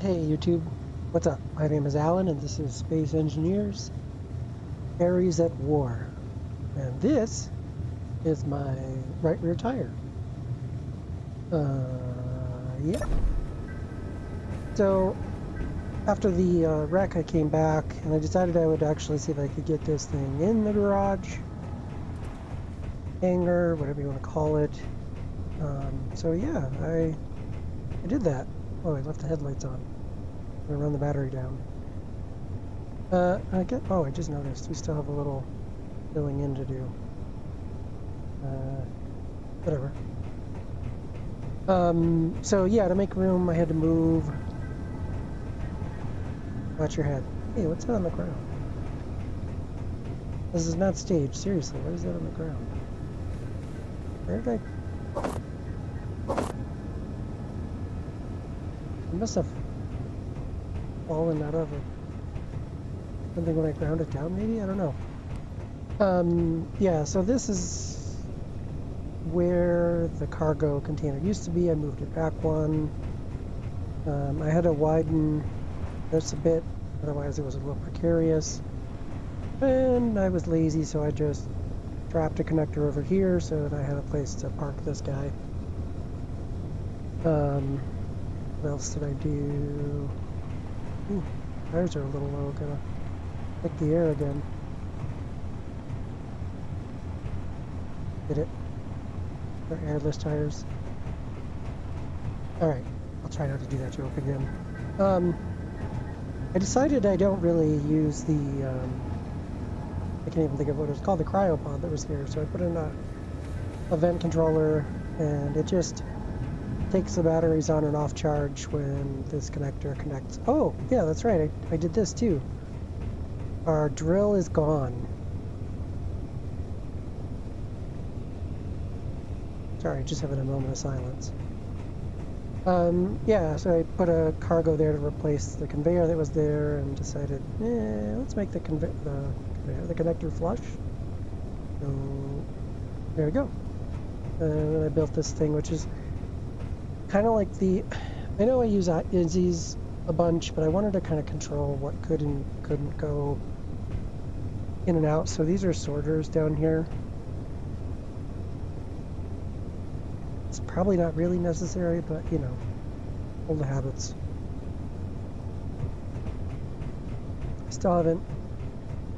Hey YouTube, what's up? My name is Alan and this is Space Engineers, Aries at War. And this is my right rear tire. Yeah. So after the wreck, I came back and I decided I would actually see if I could get this thing in the garage, hangar, whatever you want to call it. So yeah, I did that. Oh, I left the headlights on. I'm gonna run the battery down. I just noticed we still have a little filling in to do. Whatever. So yeah, to make room, I had to move. Watch your head. Hey, what's that on the ground? This is not staged. Seriously, what is that on the ground? Where did I must have fallen out of it. Something when I ground it down, maybe? I don't know. Yeah, so this is where the cargo container used to be. I moved it back one. I had to widen this a bit, otherwise it was a little precarious. And I was lazy, so I just dropped a connector over here so that I had a place to park this guy. What else did I do? Ooh, tires are a little low. Gotta pick the air again. Did it? They're airless tires. Alright, I'll try not to do that joke again. I decided I don't really use the, I can't even think of what it was called, the cryopod that was here. So I put in a vent controller and it just takes the batteries on and off charge when this connector connects. Oh, yeah, that's right. I did this too. Our drill is gone. Sorry, just having a moment of silence. Yeah, so I put a cargo there to replace the conveyor that was there and decided, let's make the connector flush. So there we go. And then I built this thing, which is kind of like I know I use INZs a bunch, but I wanted to kind of control what could and couldn't go in and out. So these are sorters down here. It's probably not really necessary, but you know, old habits. I still haven't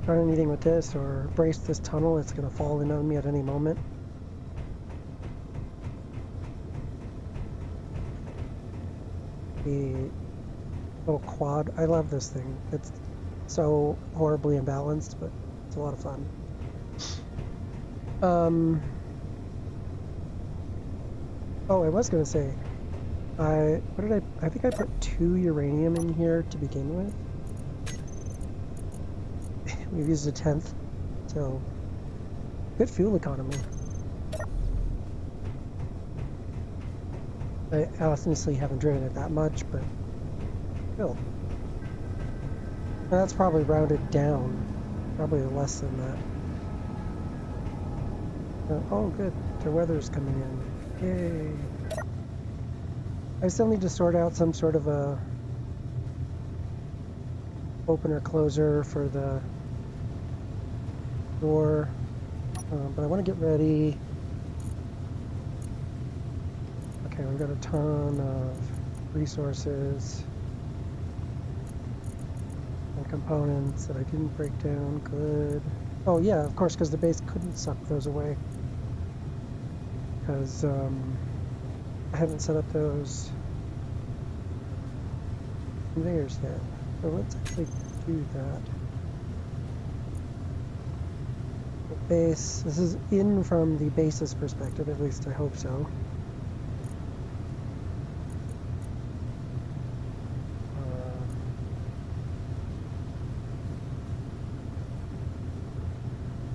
done anything with this or braced this tunnel. It's going to fall in on me at any moment. The little quad, I love this thing. It's so horribly imbalanced, but it's a lot of fun. Oh, I was going to say, I think I put 2 uranium in here to begin with. We've used 1/10, so good fuel economy. I honestly haven't driven it that much, but still. And that's probably rounded down, probably less than that. Oh, good, the weather's coming in. Yay. I still need to sort out some sort of a opener closer for the door, but I want to get ready. Okay, we've got a ton of resources and components that I didn't break down. Good. Oh yeah, of course, because the base couldn't suck those away. Because I haven't set up those conveyors yet. So let's actually do that. The base, this is in from the base's perspective, at least I hope so.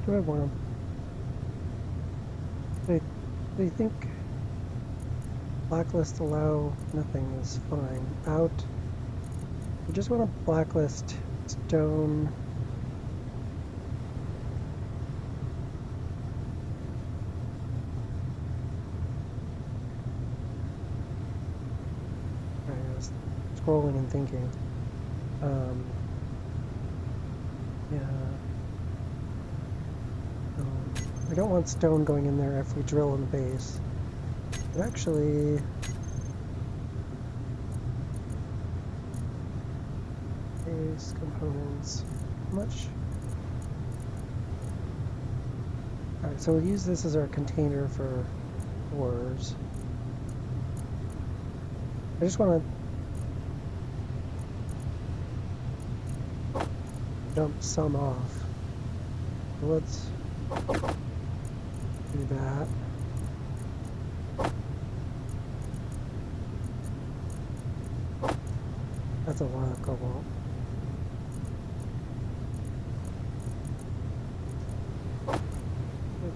Do I want to... I think blacklist allow nothing is fine. Out. I just want to blacklist stone. Alright, let's scrolling and thinking. Yeah. I don't want stone going in there if we drill in the base. But actually, base components. How much? Alright, so we'll use this as our container for ores. I just want to dump some off. So let's do that. That's a lot of cobalt.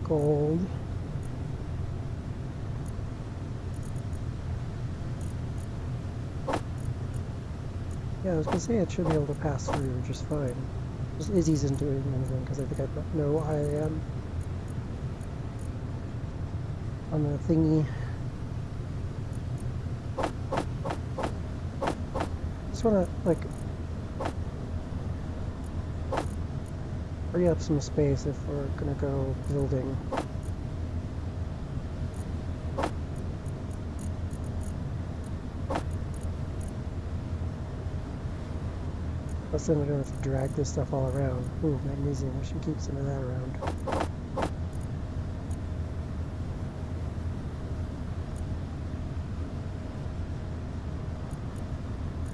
Gold. Yeah, I was gonna say it should be able to pass through just fine. Just Izzy isn't doing anything because I think I know I am on the thingy. Just wanna like free up some space if we're gonna go building. Plus then I don't have to drag this stuff all around. Ooh, magnesium, we should keep some of that around.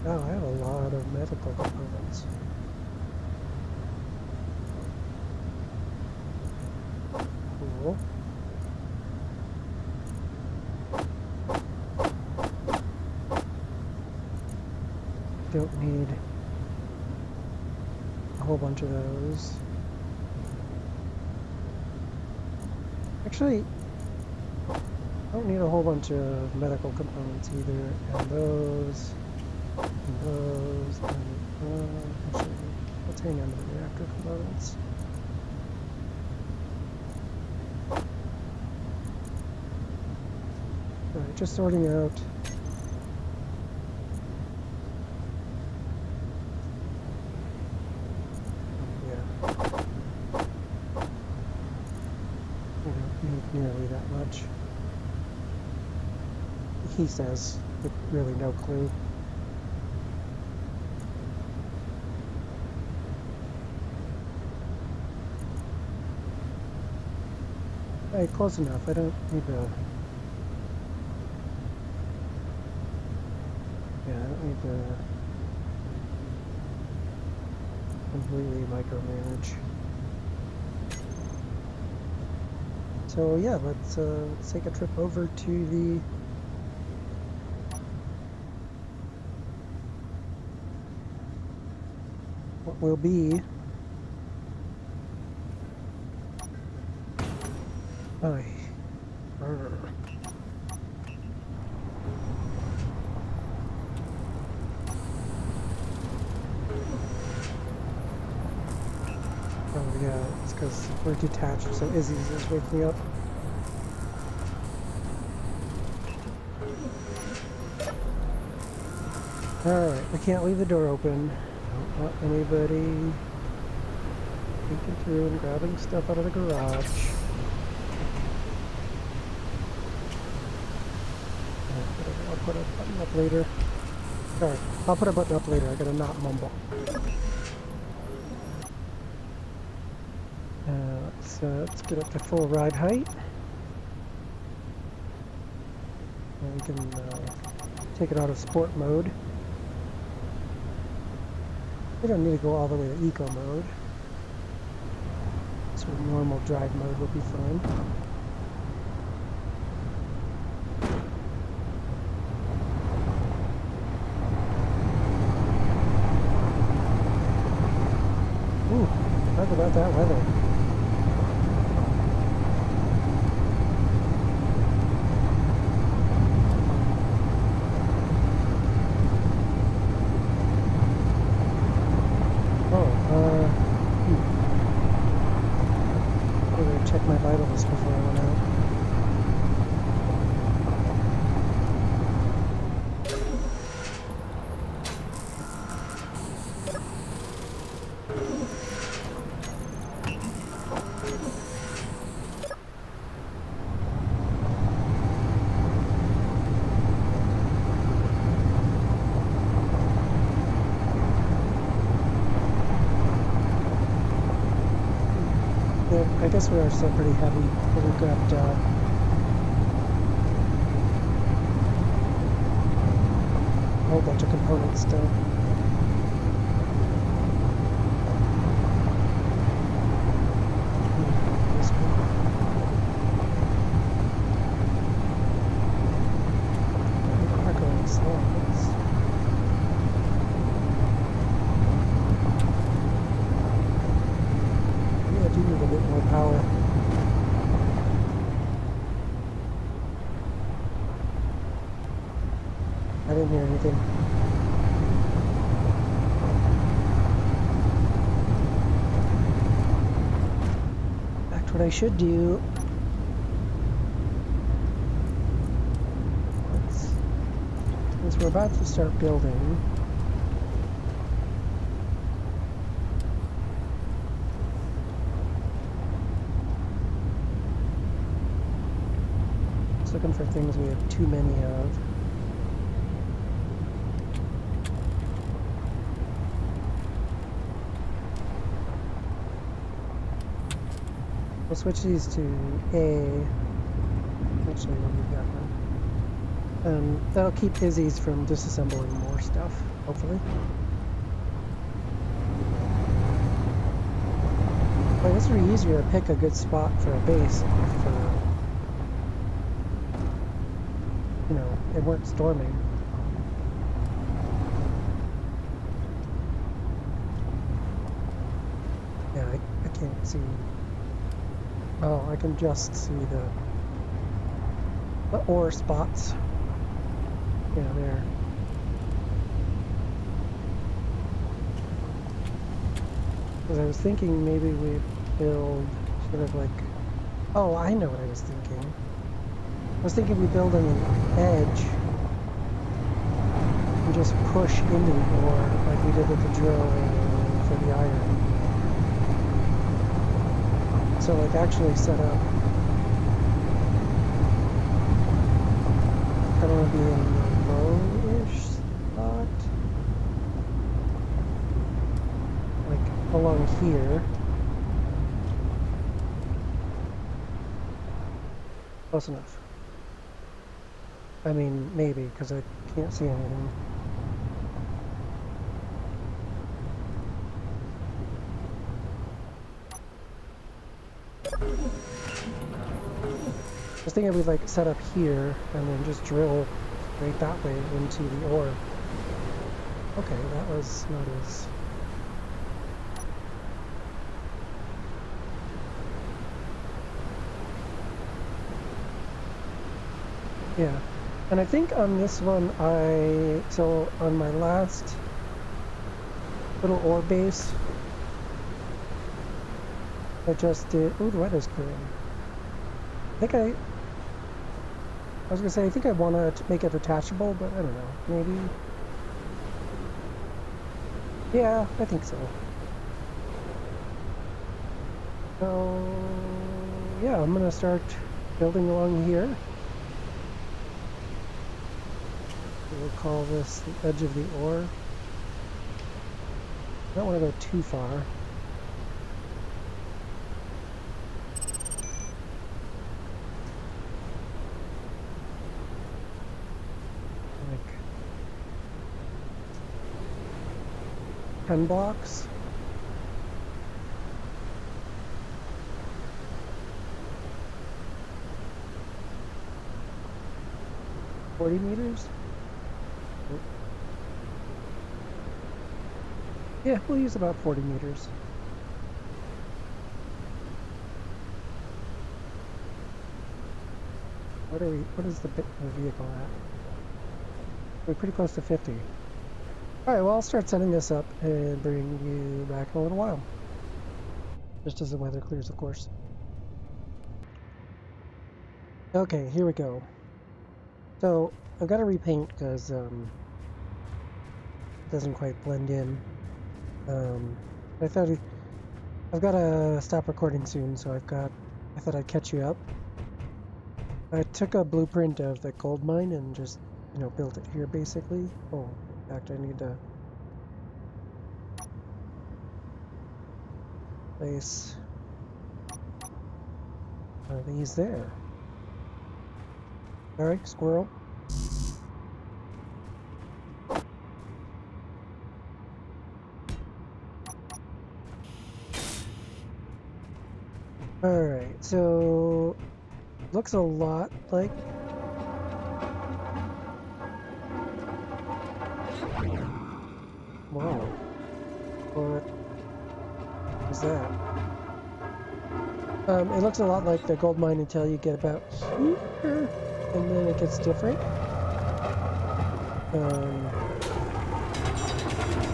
Oh, I have a lot of medical components. Cool. Don't need a whole bunch of those. Actually, I don't need a whole bunch of medical components either, and those, and actually, let's hang on to the reactor components. Alright, just sorting out. Nearly that much. He says, with really no clue. Hey, close enough. I don't need to. Yeah, I don't need to completely micromanage. So yeah, let's take a trip over to the what will be oh yeah, it's because we're detached, so Izzy's is waking up. Alright, I can't leave the door open. Don't want anybody peeking through and grabbing stuff out of the garage. I'll put a button up later. Sorry, I'll put a button up later. I gotta not mumble. Let's get up to full ride height. And we can take it out of sport mode. We don't need to go all the way to eco mode. So normal drive mode will be fine. Ooh, talk about that weather. Check my vitals before I went out. I guess we are still pretty heavy, but we've got a whole bunch of components still. This one. We are going slow. Maybe I do need a bit more power. I didn't hear anything. Back to what I should do. Since we're about to start building, just looking for things we have too many of. We'll switch these to A. Actually, we've got one. That'll keep Izzy's from disassembling more stuff, hopefully. I guess it'd be easier to pick a good spot for a base if, you know, it weren't storming. Yeah, I can't see. Oh, I can just see the ore spots. Yeah, there. Because I was thinking maybe we build sort of like... Oh, I know what I was thinking. I was thinking we build an edge and just push into the ore like we did with the drill for the iron. So like actually set up, I don't want to be in the low-ish spot, like along here. Close enough. I mean, maybe, because I can't see anything. I was thinking we'd like set up here and then just drill right that way into the ore. Okay, that was not as... Yeah, and I think on this one so on my last little ore base, I just did... Ooh, the weather's clearing. I was gonna say, I think I want to make it attachable, but I don't know, maybe... Yeah, I think so. So, yeah, I'm gonna start building along here. We'll call this the edge of the ore. I don't want to go too far. Like 10 blocks. $40 meters? Yeah, we'll use about 40 meters. What is the vehicle at? We're pretty close to 50. Alright, well I'll start setting this up and bring you back in a little while. Just as the weather clears, of course. Okay, here we go. So, I've got to repaint because it doesn't quite blend in. I thought I've got to stop recording soon, so I thought I'd catch you up. I took a blueprint of the gold mine and just, you know, built it here basically. Oh, in fact, I need to place Are these there? Sorry, squirrel. Alright, so looks a lot like wow. What is that? It looks a lot like the gold mine until you get about here, and then it gets different.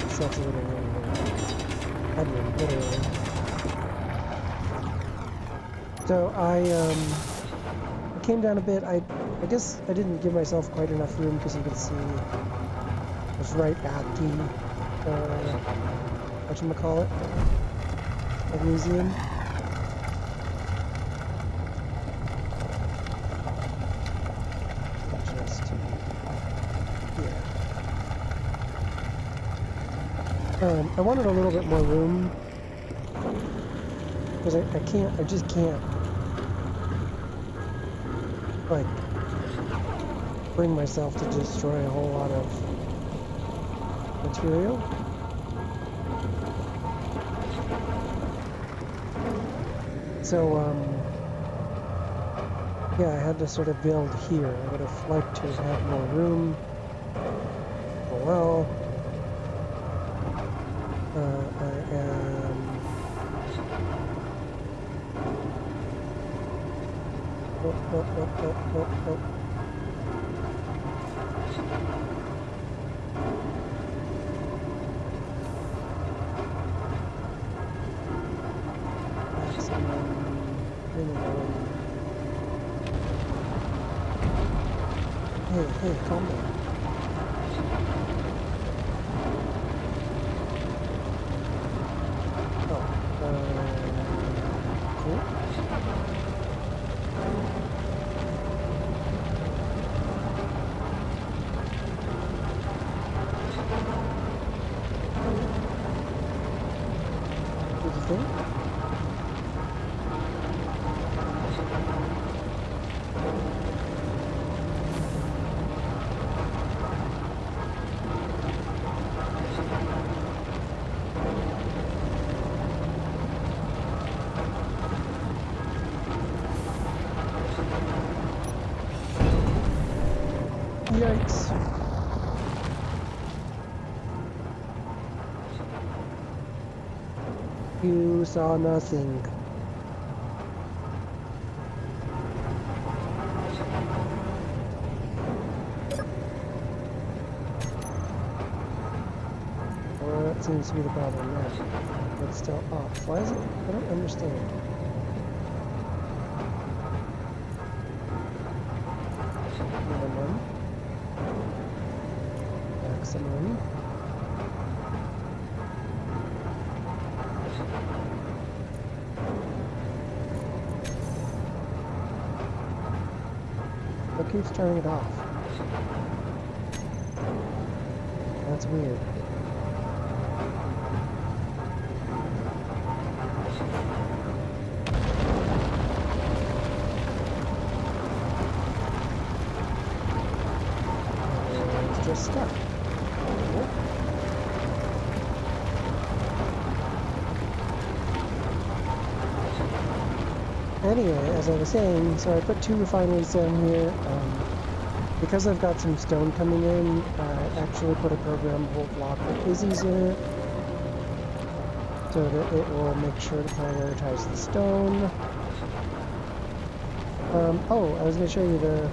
So that's a little literally. So I came down a bit. I guess I didn't give myself quite enough room because you can see I was right at the whatchamacallit, magnesium. I wanted a little bit more room because I just can't like bring myself to destroy a whole lot of material. So yeah, I had to sort of build here. I would have liked to have more room. Oh well. I am oh. Hey, calm down. Oh, cool. What do you think? Yikes. You saw nothing. Well, that seems to be the problem now. It's still off. Why is it? I don't understand. Minimum. Maximum. What keeps turning it off? That's weird. It's just stuck. Anyway, as I was saying, so I put 2 refineries down here. Because I've got some stone coming in, I actually put a programmable block with Izzy's in it, so that it will make sure to prioritize the stone. Oh, I was going to show you the...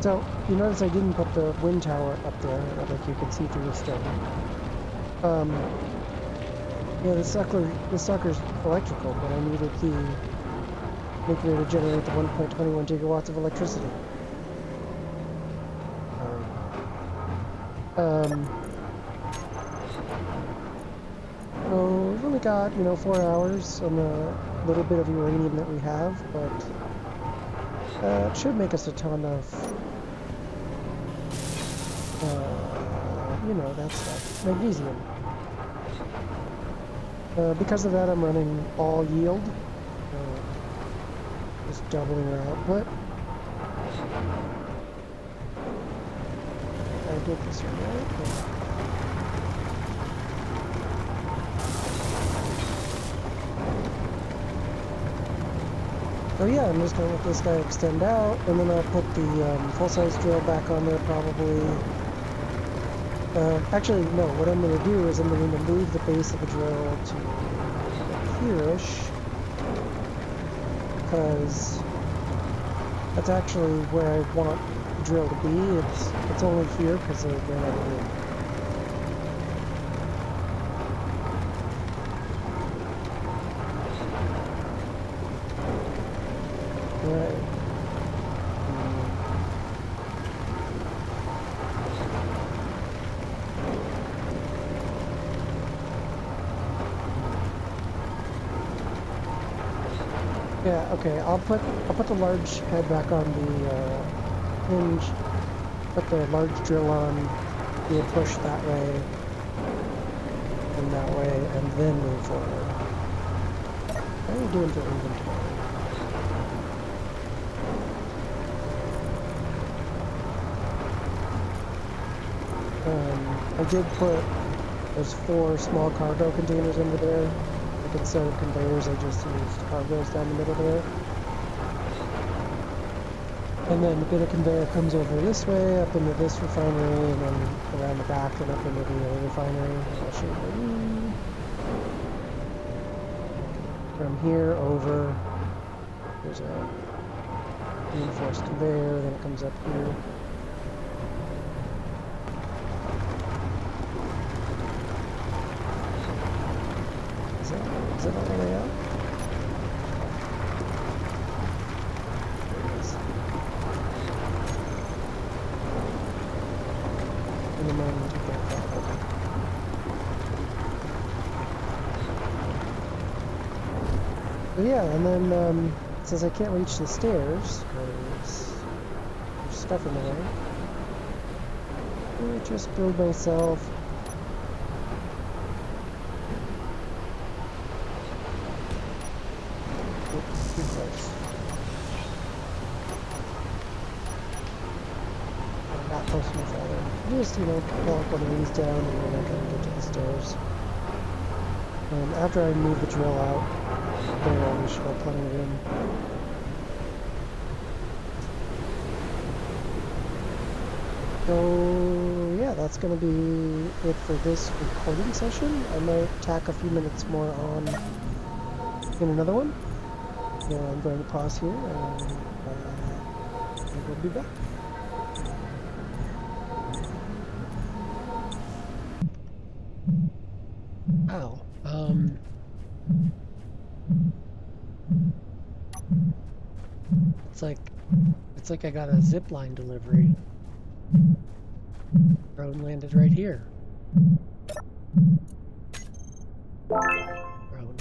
So, you notice I didn't put the wind tower up there, like you can see through the stone. Yeah, the sucker's electrical, but I needed the nuclear to generate the 1.21 gigawatts of electricity. So we've only got, 4 hours on the little bit of uranium that we have, but it should make us a ton of, that stuff. Magnesium. Because of that, I'm running all yield. Just doubling our output. I did this right. Oh yeah, I'm just gonna let this guy extend out, and then I'll put the full-size drill back on there probably. Actually, no, what I'm gonna do is I'm gonna move the base of the drill to here-ish, because that's actually where I want the drill to be. It's only here because I ran out of room. Yeah, okay, I'll put the large head back on the hinge, put the large drill on, do a push that way, and that way, and then move forward. What are we doing for inventory? I did put those 4 small cargo containers under there. Like instead of conveyors, I just used cargoes down the middle there. And then a bit of conveyor comes over this way, up into this refinery, and then around the back and up into the other refinery. I'll show you. From here over, there's a reinforced conveyor, then it comes up here. Is it all the way up? There it is. And then I'm to get that up. But yeah, and then since I can't reach the stairs, because there's stuff in the way, I just build myself just, you know, plonk one of these down and then I can get to the stairs. After I move the drill out, there we should have plenty of room. So yeah, that's going to be it for this recording session. I might tack a few minutes more on in another one. So I'm going to pause here and we'll be back. Wow. It's like I got a zipline delivery. Drone landed right here. Drone.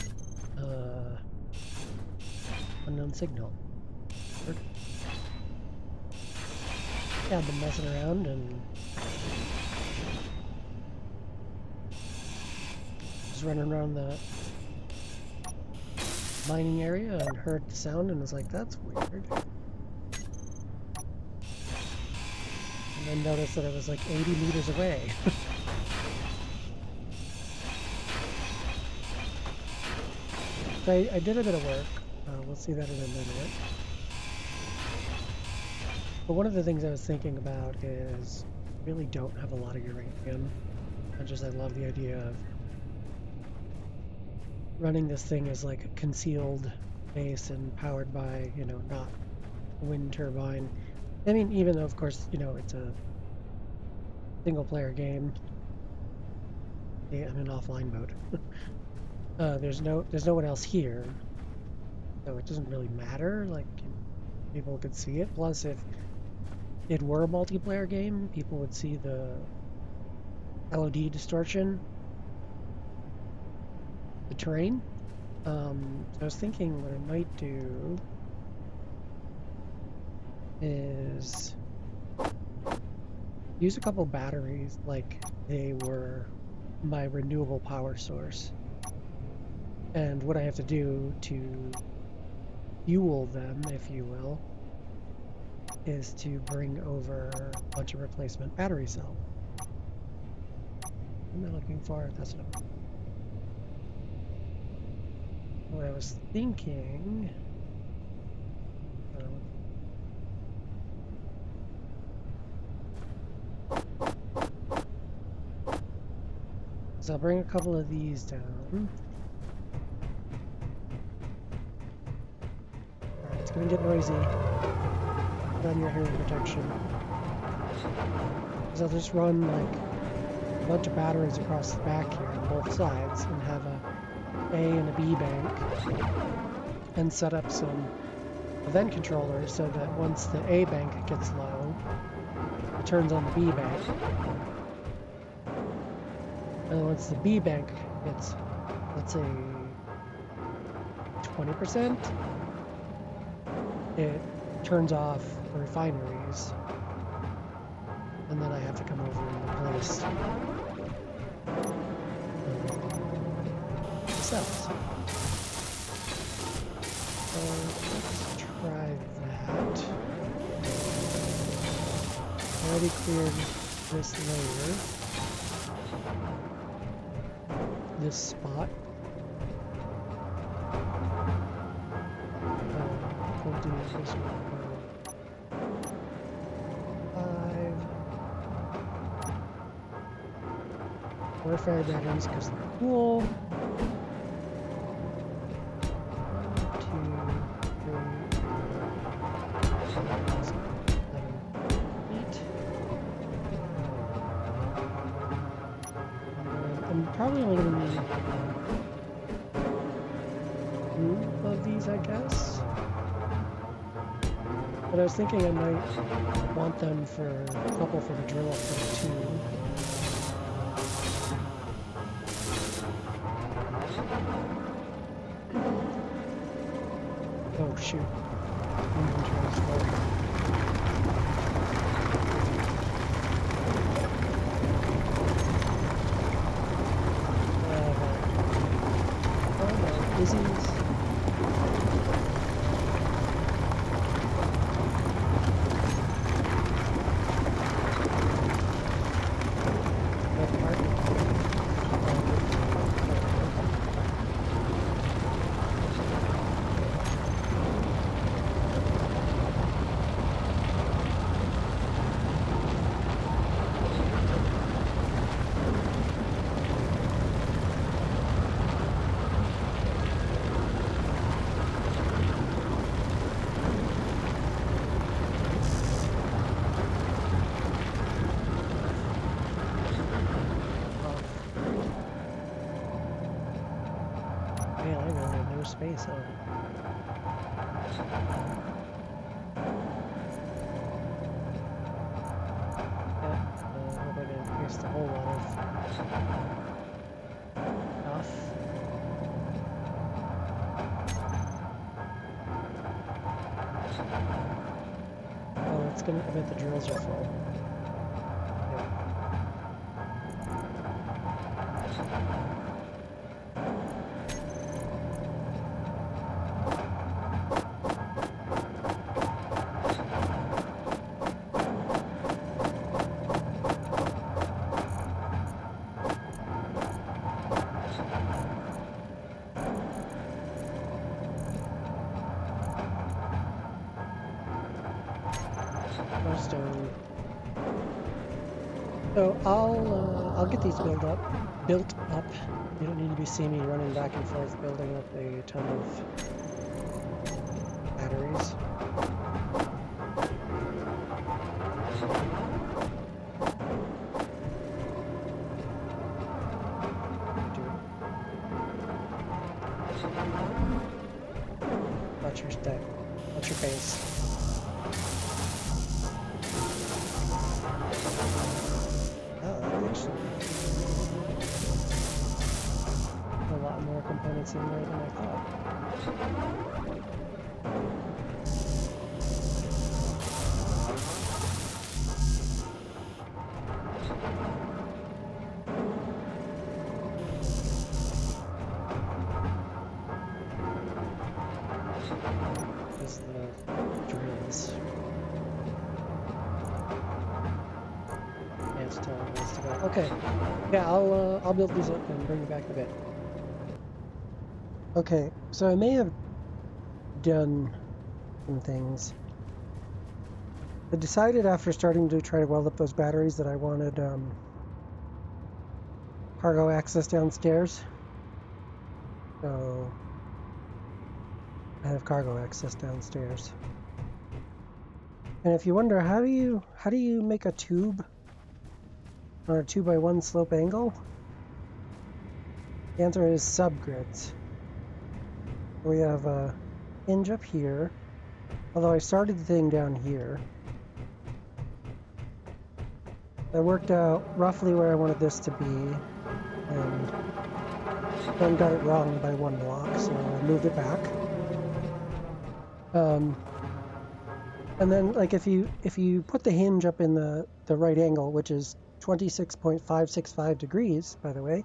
Unknown signal. Yeah, I've been messing around and just running around the mining area and heard the sound and was like, that's weird. And then noticed that it was like 80 meters away. So I did a bit of work. We'll see that in a minute. But one of the things I was thinking about is I really don't have a lot of uranium. I love the idea of running this thing as like a concealed base and powered by, you know, not a wind turbine. I mean, even though, of course, you know, it's a single-player game. Yeah, I'm in offline mode. There's no one else here, so it doesn't really matter. Like, people could see it. Plus, if it were a multiplayer game, people would see the LOD distortion, the terrain. So I was thinking what I might do is use a couple batteries like they were my renewable power source. And what I have to do to fuel them, if you will, is to bring over a bunch of replacement battery cells. What am I looking for? That's what I'm... What I was thinking... So I'll bring a couple of these down. Alright, it's gonna get noisy. Put on your hearing protection. Because I'll just run like a bunch of batteries across the back here on both sides and have a A and a B bank and set up some event controllers so that once the A bank gets low, it turns on the B bank. And once the B bank gets, let's say, 20%, it turns off the refineries. And then I have to come over and replace the cells. So let's try that. I already cleared this layer. This spot. We'll do this one. 5. 4 fire batteries because they're cool. 1, 2, 3, 4, 5, 6, 7, 8. I'm probably only going to need 2 of these, I guess. But I was thinking I might want them for a couple for the drill for 2. Oh shoot. Inventory's full. Disease. Man, I really have no space on it. Yeah, I hope I didn't waste a whole lot of stuff. Oh, it's gonna, I bet the drills are full. Stone. So I'll get these built up. You don't need to be seeing me running back and forth building up a ton of batteries. Watch your step. Watch your face. A lot more components in there than I thought. Just tell me this to go. Okay. Yeah, I'll build these up and bring you back in a bit. Okay, so I may have done some things. I decided after starting to try to weld up those batteries that I wanted cargo access downstairs. So I have cargo access downstairs. And if you wonder how do you make a tube on a 2x1 slope angle? The answer is subgrids. We have a hinge up here, although I started the thing down here. I worked out roughly where I wanted this to be, and then got it wrong by 1 block, so I moved it back. And then, like, if you put the hinge up in the right angle, which is 26.565 degrees, by the way,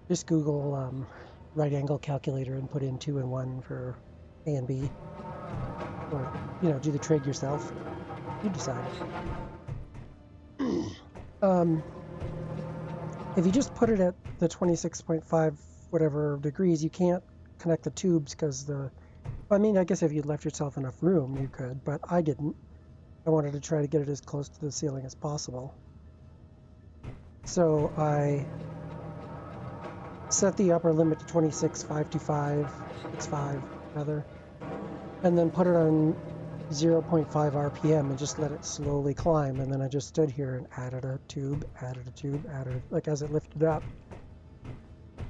just Google right angle calculator and put in 2 and 1 for A and B, or do the trig yourself. You decide. If you just put it at the 26.5 whatever degrees, you can't connect the tubes because I mean, I guess if you left yourself enough room, you could, but I didn't. I wanted to try to get it as close to the ceiling as possible. So I set the upper limit to 26.525, rather, and then put it on 0.5 RPM and just let it slowly climb. And then I just stood here and added a tube, like as it lifted up.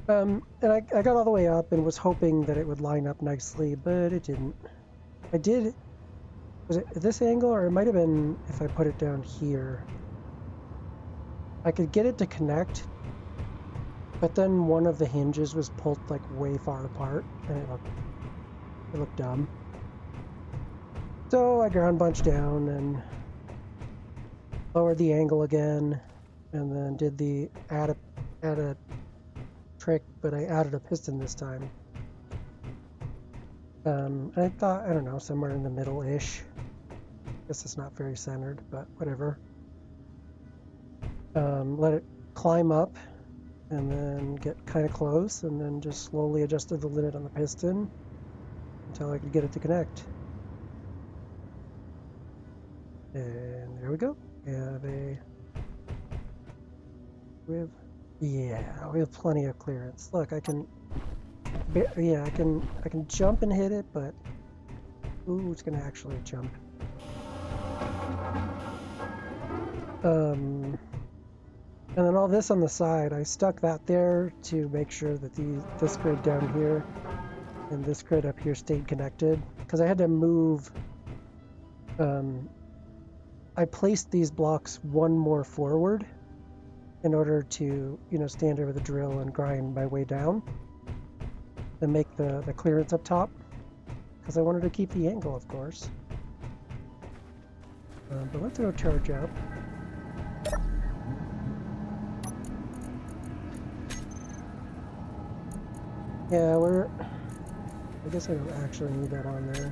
And I got all the way up and was hoping that it would line up nicely, but it didn't. Was it at this angle, or it might have been if I put it down here. I could get it to connect, but then one of the hinges was pulled like way far apart, and it looked dumb. So I ground bunched down and lowered the angle again, and then did the add a trick, but I added a piston this time. I thought, I don't know, somewhere in the middle-ish. Guess it's not very centered, but whatever. Let it climb up and then get kind of close, and then just slowly adjusted the limit on the piston until I could get it to connect. And there we go. We have plenty of clearance. Look, I can jump and hit it, but ooh, it's gonna actually jump. And then all this on the side, I stuck that there to make sure that this grid down here and this grid up here stayed connected, because I had to move. I placed these blocks one more forward in order to, stand over the drill and grind my way down and make the clearance up top, because I wanted to keep the angle, of course. But let's go charge up. Yeah, I guess I don't actually need that on there.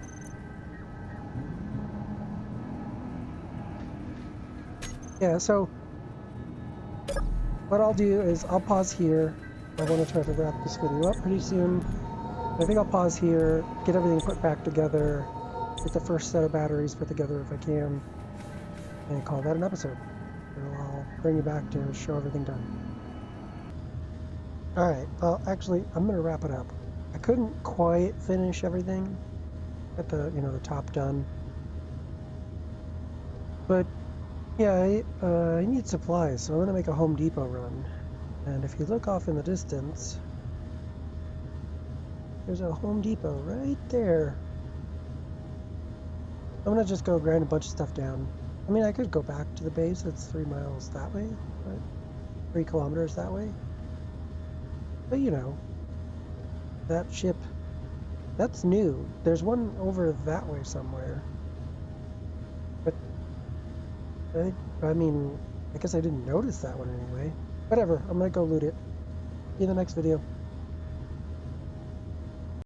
Yeah, so what I'll do is I'll pause here. I want to try to wrap this video up pretty soon. I think I'll pause here, get everything put back together, get the first set of batteries put together if I can, and call that an episode. So I'll bring you back to show everything done. Alright, well actually I'm going to wrap it up. I couldn't quite finish everything at the top done. But yeah, I need supplies, so I'm going to make a Home Depot run. And if you look off in the distance, there's a Home Depot right there. I'm going to just go grind a bunch of stuff down. I mean, I could go back to the base. It's 3 miles that way, right? 3 kilometers that way. But that ship, that's new. There's one over that way somewhere. But, I mean, I guess I didn't notice that one anyway. Whatever, I'm gonna go loot it. See you in the next video.